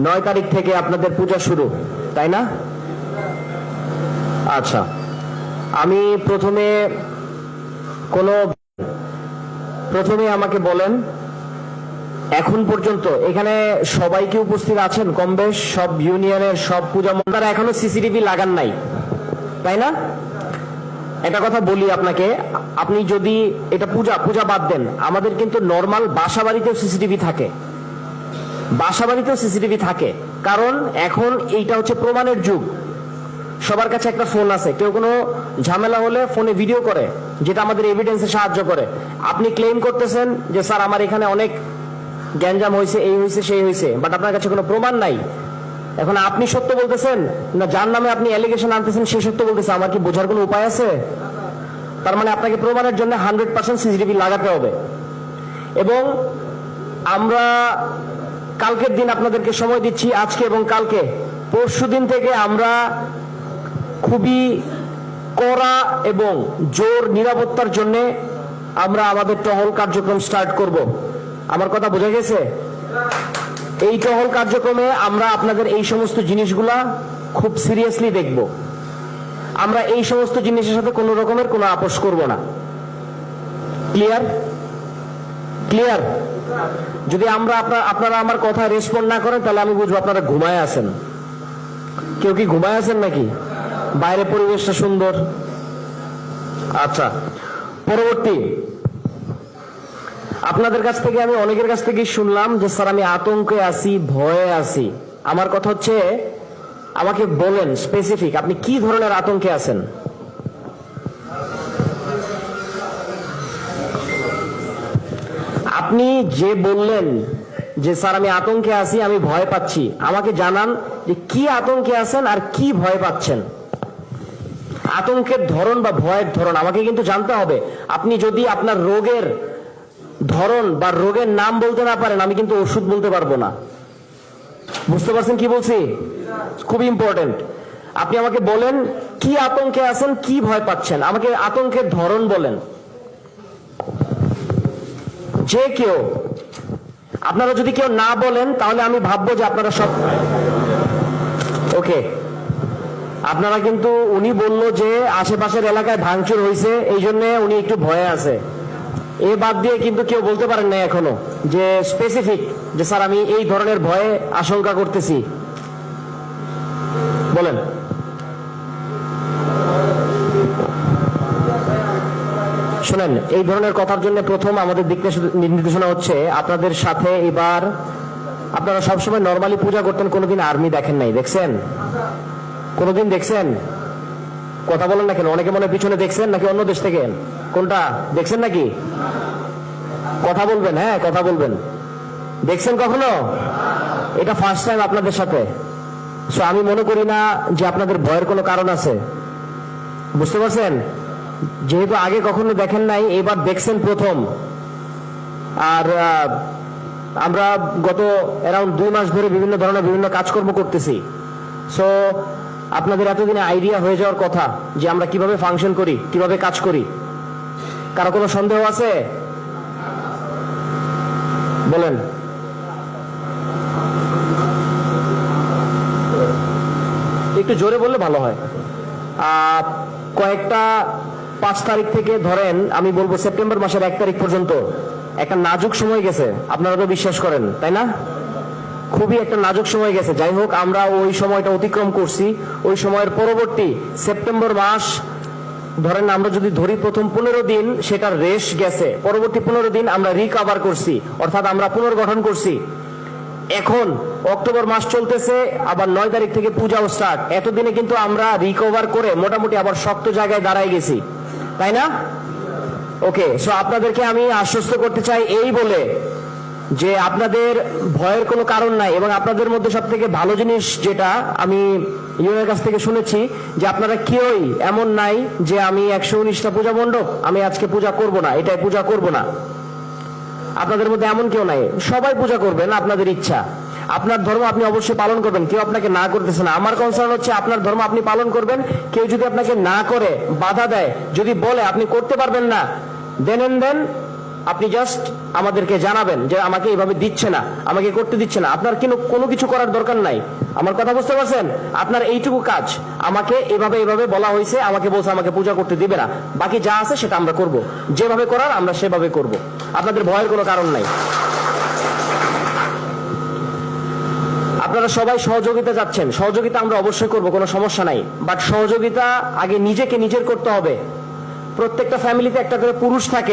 9 তারিখ থেকে আপনাদের পূজা শুরু, তাই না? আচ্ছা, আমি প্রথমে আমাকে বলেন, এখন পর্যন্ত এখানে সবাই কি উপস্থিত আছেন? কম বেশ সব ইউনিয়নের সব পূজা মন্ডল এখনো সিসিটিভি লাগান নাই, তাই না? একটা কথা বলি আপনাকে, আপনি যদি এটা পূজা বাদ দেন, আমাদের কিন্তু নর্মাল বাসা বাড়িতেও সিসিটিভি থাকে, কারণ এখন এইটা হচ্ছে প্রমাণের যুগ। সবার কাছে একটা ফোন আছে, কেউ কোনো ঝামেলা হলে ফোনে ভিডিও করে, যেটা আমাদের এভিডেন্সে সাহায্য করে। আপনি ক্লেম করতেছেন যে স্যার আমার এখানে অনেক গ্যাঞ্জাম হয়েছে, এই হয়েছে সেই হয়েছে, বাট আপনার কাছে কোনো প্রমাণ নাই। এখন আপনি সত্য বলতেছেন না যার নামে আপনি অ্যালিগেশন আনতেছেন সে সত্য বলতেছে? আমার কি বোঝার কোনো উপায় আছে? তার মানে আপনাকে প্রমাণের জন্য 100% সিসিটিভি লাগাতে হবে। এবং আমরা কালকের দিন আপনাদেরকে সময় দিচ্ছি, আজকে এবং কালকে, পরশুদিন থেকে আমরা খুবই কড়া এবং জোর নিরাপত্তার জন্য আমরা আমাদের টহল কার্যক্রম স্টার্ট করব। আমার কথা বোঝা গেছে? এই টহল কার্যক্রমে আমরা আপনাদের এই সমস্ত জিনিসগুলা খুব সিরিয়াসলি দেখব। আমরা এই সমস্ত জিনিসের সাথে কোনো রকমের কোনো আপোষ করব না। ক্লিয়ার? যদি আপনারা আমার কথা রেসপন্ড না করেন তাহলে আমি বুঝবো আপনারা ঘুমায় আছেন। কেউ কি ঘুমায় আছেন নাকি? বাইরে পরিবেশটা সুন্দর। আচ্ছা, পরবর্তী, আপনাদের কাছ থেকে আমি অনেকের কাছ থেকে শুনলাম যে স্যার আমি আতঙ্কে আছি, ভয়ে আছি। আমার কথা হচ্ছে, আমাকে বলেন স্পেসিফিক আপনি কি ধরনের আতঙ্কে আছেন? আপনি যে বললেন যে স্যার আমি আতঙ্কে আছি, আমি ভয় পাচ্ছি, আমাকে জানান যে কি আতঙ্কে আছেন আর কি ভয় পাচ্ছেন। আতঙ্কের ধরন বা ভয়ের ধরন আমাকে কিন্তু জানতে হবে। আপনি যদি আপনার রোগের ধরন বা রোগের নাম বলতে না পারেন, আমি কিন্তু ওষুধ বলতে পারবো না। বুঝতে পারছেন কি বলছি? খুব ইম্পর্টেন্ট। আপনি আমাকে বলেন কি আতঙ্কে আছেন, কি ভয় পাচ্ছেন, আমাকে আতঙ্কের ধরন বলেন। যে কেউ, আপনারা যদি কেউ না বলেন তাহলে আমি ভাববো যে আপনারা সব ওকে। আপনারা কিন্তু, উনি বলল যে আশেপাশের এলাকায় ভাঙচুর হয়েছে, এই জন্য উনি একটু ভয়ে আছে। এ বাদ দিয়ে কিন্তু কেউ বলতে পারেন না এখনো যে স্পেসিফিক যে স্যার আমি এই ধরনের ভয়ে আশঙ্কা করতেছি। বলেন। শুনেন, এই ধরনের কথার জন্য প্রথম আমাদের দিক নির্দেশনা হচ্ছে আপনাদের সাথে এবার, আপনারা সবসময় নর্মালি পূজা করতেন, কোনোদিন আর্মি দেখেন নাই, দেখছেন? কোনোদিন দেখছেন? কথা বলেন না কেন? অনেকে মনে পিছনে দেখছেন নাকি অন্য দেশ থেকে? কোনটা দেখছেন নাকি? কথা বলবেন, হ্যাঁ কথা বলবেন। দেখছেন কখনো? এটা ফার্স্ট টাইম আপনাদের সাথে। সো আমি মনে করি না যে আপনাদের ভয়ের কোনো কারণ আছে। বুঝতে পারছেন? যেহেতু আগে কখনো দেখেন নাই, এবার দেখছেন প্রথম। আর আমরা গত অ্যারাউন্ড 2 মাস ধরে বিভিন্ন ধরনের বিভিন্ন কাজকর্ম করতেছি। সো আপনাদের এতদিনে আইডিয়া হয়ে যাওয়ার কথা যে আমরা কিভাবে ফাংশন করি, কিভাবে কাজ করি। কারো কোনো সন্দেহ আছে? বলেন। একটু জোরে বললে ভালো হয়। কয়েকটা 5 তারিখ থেকে ধরেন, আমি বলবো সেপ্টেম্বর মাসের 1 তারিখ পর্যন্ত একটা নাজুক সময় গেছে। আপনারা তো বিশ্বাস করেন, তাই না? খুবই একটা নাজুক সময় গেছে। যাই হোক, আমরা ওই সময়টা অতিক্রম করছি। ওই সময়ের পরবর্তী সেপ্টেম্বর মাস ধরেন, আমরা যদি ধরি প্রথম 15 দিন সেটার রেশ গেছে, পরবর্তী 15 দিন আমরা রিকভার করছি, অর্থাৎ আমরা পুনর্গঠন করছি। এখন অক্টোবর মাস চলতেছে, আবার 9 তারিখ থেকে পূজাও স্টার্ট। এতদিনে কিন্তু আমরা রিকভার করে মোটামুটি আবার শক্ত জায়গায় দাঁড়ায় গেছি, তাই না? ওকে, সো আপনাদেরকে আমি আশ্বস্ত করতে চাই এই বলে যে আপনাদের ভয়ের কোনো কারণ নাই। এবং আপনাদের মধ্যে সব থেকে ভালো জিনিস যেটা আমি ইউনের কাছ থেকে শুনেছি, যে আপনারা কেউই এমন নাই যে আমি 119টা পূজা মণ্ডপ, আমি আজকে পূজা করব না, এটাই পূজা করব না। আপনাদের মধ্যে এমন কেউ নাই, সবাই পূজা করবেন, আপনাদের ইচ্ছা। আপনার ধর্ম আপনি অবশ্যই পালন করবেন, কেউ আপনাকে না করতেছে না। আমার কনসার্ন হচ্ছে আপনার ধর্ম আপনি পালন করবেন। কেউ যদি আপনাকে না করে, বাধা দেয়, যদি বলে আপনি করতে পারবেন না, দেন আপনি জাস্ট আমাদেরকে জানাবেন যে আমাকে এভাবে দিচ্ছে না, আমাকে করতে দিচ্ছে না। আপনার কোনো কিছু করার দরকার নাই। আমার কথা বুঝতে পারছেন? আপনার এইটুকু কাজ, আমাকে এভাবে এভাবে বলা হয়েছে, আমাকে বলছে আমাকে পূজা করতে দিবে না, বাকি যা আছে সেটা আমরা করব, যেভাবে করার আমরা সেভাবে করব। আপনাদের ভয়ের কোনো কারণ নাই। আপনারা সবাই সহযোগিতা চাচ্ছেন, সহযোগিতা আমরা অবশ্যই করব, কোনো সমস্যা নাই। বাট সহযোগিতা আগে নিজেকে নিজের করতে হবে। প্রত্যেকটা ফ্যামিলিতে একটা করে পুরুষ থাকে।